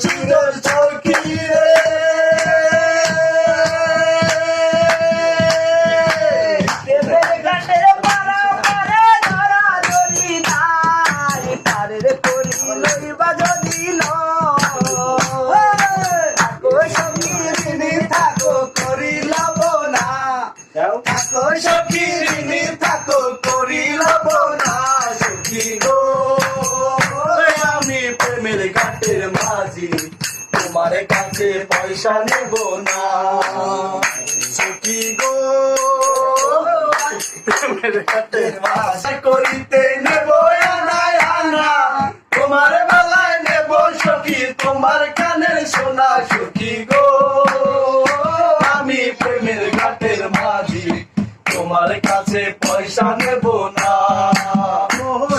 সুন্দর চৌকি রে ঘাটের পাড়া পারে ধরা ধরি নাই পারের করি লইবা যদি থাকো করি লব না থাকো সখী ঋণী থাকো করি লব না সখী গো আমি প্রেমের ঘাটের মাঝি তোমার কাছে পয়সা নেব না সখী গো প্রেমের ঘাটের মাঝি করিতে নেব আনা আনা তোমার বেলায় নেব সখী তোমার কানের সোনা সখী গো আমি প্রেমের ঘাটের মাঝি তোমার কাছে পয়সা নেব না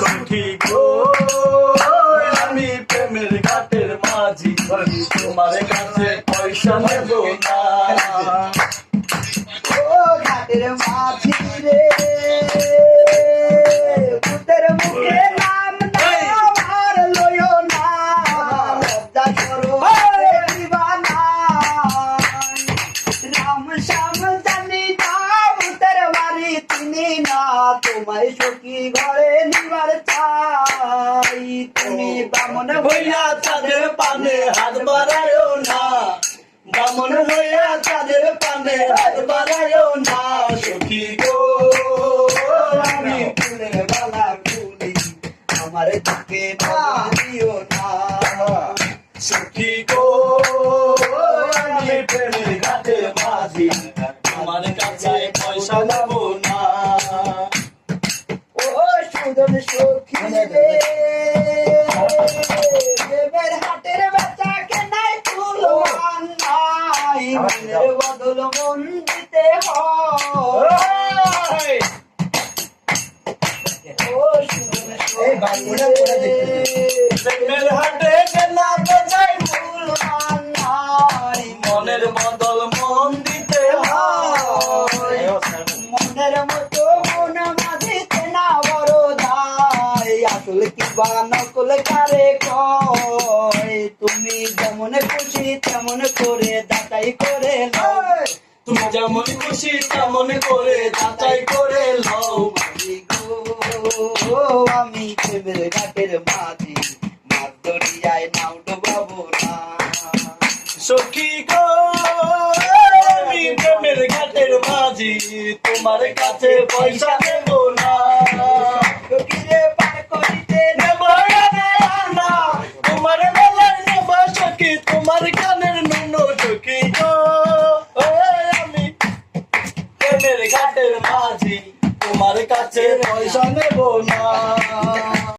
সখী গো আমি প্রেমের ঘাটের মাঝি তোমার কাছে পয়সা নেব না ও ঘাটের মাঝি রে ভূতের মুখে নাম দাও আর লইও না লজ্জা করো দিবানা রাম শ্যাম জানি না ভূতের বাড়ি চিনি না তোমায় সখী ঘরে নিবার চাই তুমি বামন হইয়া চাঁদের পানে হাত বাড়ায়ও না বামন হইয়া চাঁদের পানে হাত বাড়ায়ও না সখী গো আমি ফুলের বালা ফুলি আমার দিকে দিও না সখী গো আমি প্রেমের ঘাটে মাঝি তোমার কাছে পয়সা নেব না ও সুন্দর সখী রে দেবের হাটের বেচা কেনাই ফুল নাই মনের বদল মন দিতে হয় ও সুন্দর সখী রে প্রেমের হাটে কেনা বেচাই ফুল নাই মনের বদল মন দিতে হয় মনের মতো মন মাঝিতে না বড় দায় আসল কি বা নকল কারে কয় তুমি যেমন খুশি তেমন করে যাচাই করে লও তুমি যেমন খুশি তেমন করে যাচাই করে লও গো আমি প্রেমের ঘাটের মাঝি মাছ দরিয়ায় নাও ডোবাবো না সখী গো আমি প্রেমের ঘাটের মাঝি তোমার কাছে পয়সা নেব না সখীরে পার করিতে নেব না তোমার বেলায় নেব সখী তোমার কানের নুন সখী গো আমি প্রেমের ঘাটের মাঝি তোমার কাছে পয়সা নেব না